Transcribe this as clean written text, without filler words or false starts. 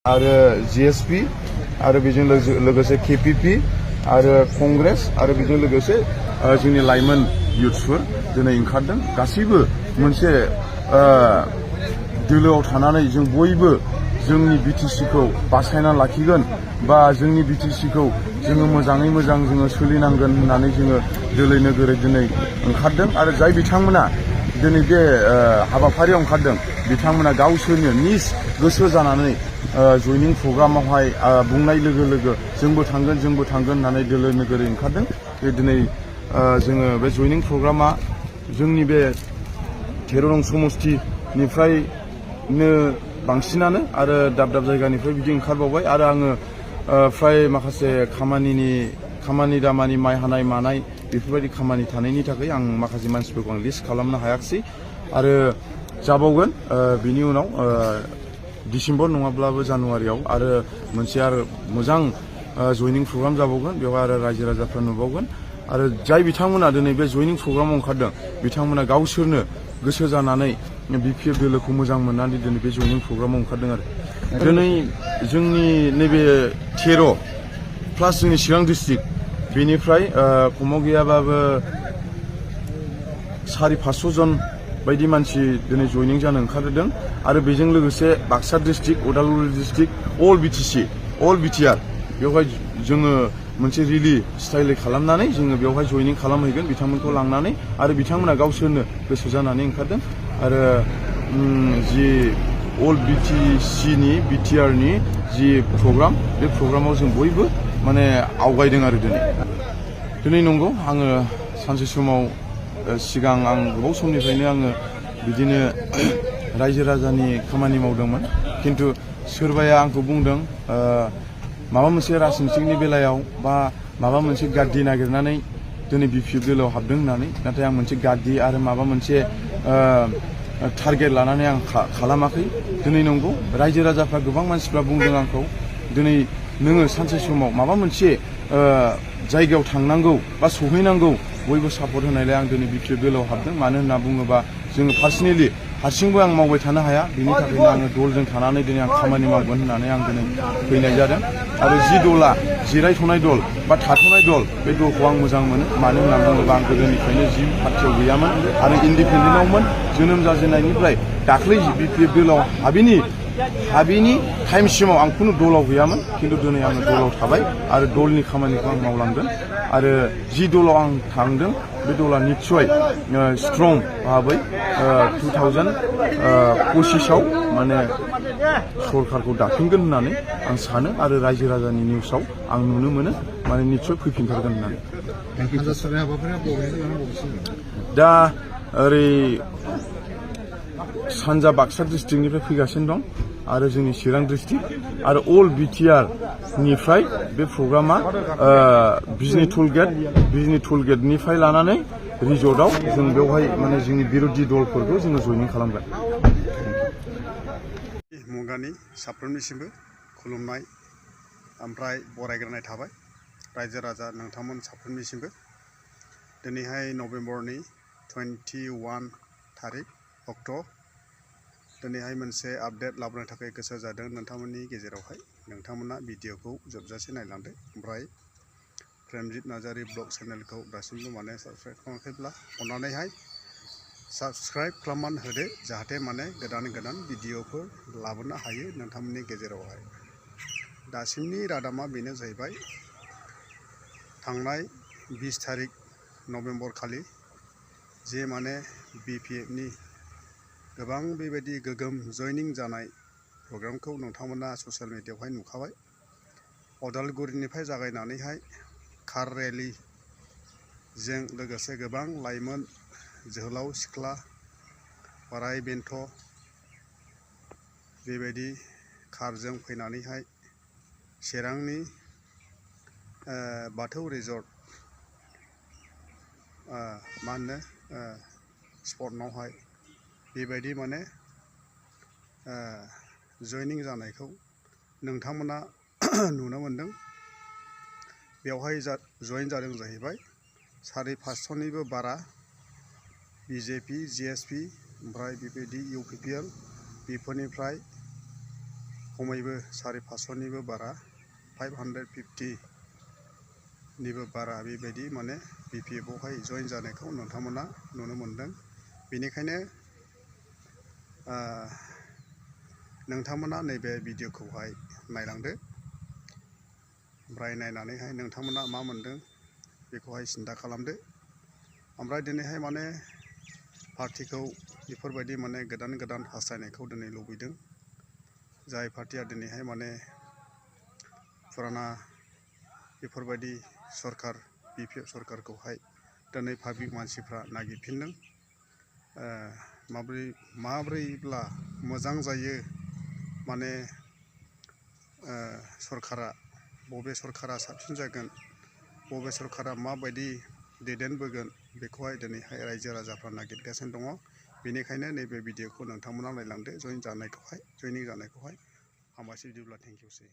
आरो जिएसपि आरो बेजों लोगोसे केपिपि आरो कंग्रेस आरो बेजों लोगोसे जोंनि लाइमोन युथ्सफोर दिनै ओंखारदों। गासैबो मोनसे दोलोआव थानानै जों बयबो जोंनि बिटिसिखौ बासायना लाखिगोन बा जोंनि बिटिसिखौ जोङो मोजाङै मोजां जोङो सोलिनांगोन होननानै जोङो दोलै नोगोरै दिनै ओंखारदों। आरो जाय बिथांमोना दिनै बे हाबाफारियाव ओंखारदों बिथांमोना गावसोरनो निज गोसो जानानै जयनिं प्रग्रामावहाय बुंनाय लोगो लोगो जोंबो थांगोन होननानै दोलो नोगोरै ओंखारदों। दिनै जोङो बे जयनिं प्रग्रामा जोंनि बे 13 नं समस्तिनिफ्रायनो बांसिनानो आरो दाब दाब जायगानिफ्राय बिदि ओंखारबावबाय। आरो आङो फ्राय माखासे खामानि दामानि माइ हानाय मानाय बेफोरबायदि खामानि थानायनि थाखाय आं माखासे मानसिफोरखौ आं लिस्ट खालामनो हायाखिसै आरो जाबावगोन बिनि उनाव डिसेम्बर नङाब्लाबो जानुवारियाव आरो मोनसे आरो मोजां जयनिं प्रग्राम जाबावगोन। बेवहाय आरो रायजो राजाफ्रा नुबावगोन। आरो जाय बिथांमोना दिनै बे जयनिं प्रग्रामाव ओंखारदों बिथांमोना गावसोरनो गोसो जानानै बिपिएफ दोलोखौ मोजां मोननानै दिनै बे जयनिं प्रग्रामाव ओंखारदों। आरो दिनै जोंनि नैबे 13 प्लास जोंनि चिरां डिस्ट्रिक्ट बेनिफ्राय खमाव गैयाबाबो 400-500 जन बायदि मानसि दिनै जयनिं जानो ओंखारदों। आरो बेजों लोगोसे बाक्सा डिस्ट्रिक्ट, उदालगुरि डिस्ट्रिक्ट, अल बिटिसि, अल बिटिआर बेवहाय जोङो मोनसे रिलि स्टाइलै खालामनानै जोङो बेवहाय जयनिं खालामहैगोन बिथांमोनखौ लांनानै। आरो बिथांमोना गावसोरनो गोसो जानानै ओंखारदों। आरो जि अल बिटिसिनि बिटिआरनि जि प्रग्राम बे प्रग्रामाव जों बयबो माने आवगायदों। आरो दिनै नंगौ आङो सानसे समाव सिगां आं गोबाव समनिफ्रायनो आङो बिदिनो रायजो राजानि खामानि मावदोंमोन। खिन्थु सोरबाया आंखौ बुंदों माबा मोनसे राजनितिकनि बेलायाव बा माबा मोनसे गाद्दि नागिरनानै दिनै बिपिएफ दोलोआव हाबदों होननानै। नाथाय आं मोनसे गाद्दि आरो माबा मोनसे टारगेट लानानै आं खालामाखै। दिनै नंगौ रायजो राजाफ्रा गोबां मानसिफ्रा बुंदों आंखौ दिनै नोङो सानसे समाव माबा मोनसे जायगायाव थांनांगौ बा सहैनांगौ बयबो सापर्ट होनायलाय आं दिनै बिपिएफ दोलोआव हाबदों। मानो होनना बुङोबा जोङो पार्सनेलि हारसिंबो आं मावबाय थानो हाया। बिनि थाखायनो आङो दलजों थानानै दिनै आं खामानि मावगोन होननानै आं दिनै फैनाय जादों। आरो जि दला जिरायथ'नाय दल बा थाथ'नाय दल बे दलखौ आं मोजां मोनो। मानो होनना बुङोबा आं गोदोनिफ्रायनो जि पार्टियाव गैयामोन आरो इन्डिपेन्डेन्टआवमोन जोनोम जाजेननायनिफ्राय दाख्लै बिपिएफ दोलोआव हाबिनि टाइमसिमाव आं खुनु दलाव गैयामोन। खिन्थु दिनै आङो दलाव थाबाय आरो दलनि खामानिखौ आं मावलांगोन। आरो जि दलाव आं थांदों बे दला निस्सय स्ट्रं भाबै 2025आव माने सरकारखौ दाफिनगोन होननानै आं सानो। आरो रायजो राजानि निउसाव आं नुनो मोनो माने निस्सय फैफिनथारगोन होननानै। दा ओरै सानजा बाक्सा डिस्ट्रिक्टनिफ्राय फैगासिनो दं आरो जोंनि चिरां डिस्ट्रिक्ट आरो अल बिटिआरनिफ्राय बे प्रग्रामा बिजनि टुलगेटनिफ्राय लानानै रिजर्टआव जों बेवहाय माने जोंनि बिर'धि दलफोरखौ जोङो जयनिं खालामगोन। मुगानि साफ्रोमनिसिमबो खुलुमनाय ओमफ्राय बरायग्रोनाय थाबाय रायजो राजा नोंथांमोन साफ्रोमनिसिमबो। दिनैहाय नभेम्बरनि 21 थारिख अक्ट'। दिनैहाय मोनसे आपडेट लाबोनो थाखाय गोसो जादों नोंथांमोननि गेजेरावहाय। नोंथांमोना भिडिअखौ जोबजासे नायलांदो। ओमफ्राय प्रेमजित नार्जारि ब्लग चेनेलखौ दासिमबो माने साबस्क्राइब खालामाखैब्ला अन्नानैहाय साबस्क्राइब खालामनानै होदो। जाहाथे माने गोदान भिडिअफोर लाबोनो हायो नोंथांमोननि गेजेरावहाय। दासिमनि रादामा बेनो जाहैबाय थांनाय 20 थारिख नभेम्बर खालि जे माने बिपिएफनि गोबां बेबायदि गोगोम जयनिं जानाय प्रग्रामखौ नोंथांमोना ससियेल मिडियायावहाय नुखाबाय। उदालगुरिनिफ्राय जागायनानैहाय कार रेलिजों लोगोसे गोबां लाइमोन जोहोलाव सिख्ला बोराय बेन्थ' बेबायदि कारजों फैनानैहाय चिरांनि बाथौ रिजर्ट मा होनो स्पटनावहाय बेबायदि माने जयनिं जानायखौ नोंथांमोना नुनो मोनदों। बेवहाय जयेन जादों जाहैबाय 400-500निबो बारा बिजेपि, जिएसपि ओमफ्राय बेबायदि इउपिपिएल बेफोरनिफ्राय खमैबो 550निबो बारा 550 निबो बारा बेबायदि माने BPF आवहाय जइन जानायखौ नोंथांमोना नुनो मोनदों। बेनिखायनो नोंथांमोना नैबे भिडिअखौहाय नायलांदो। ओमफ्राय नायनानैहाय नोंथांमोना मा मोनदों बेखौहाय सिन्था खालामदो। ओमफ्राय दिनैहाय माने पार्टिखौ बेफोरबायदि माने गोदान गोदान हास्थायनायखौ दिनै लुबैदों। जाय पार्टिया दिनैहाय माने फुराना बेफोरबायदि सरकार BPF सरकारखौहाय दिनै पाब्लिक मानसिफ्रा नागिरफिनदों। माब्रैब्ला मोजां जायो माने सरकारा बबे सरकारा साबसिन जागोन, बबे सरकारा माबायदि दैदेनबोगोन बेखौहाय दिनैहाय रायजो राजाफ्रा नागिरगासिनो दङ। बेनिखायनो नैबे भिडिअखौ नोंथांमोना नायलांदो जइनिं जानायखौहाय। हामबायसै बिदिब्ला थेंकिउसै।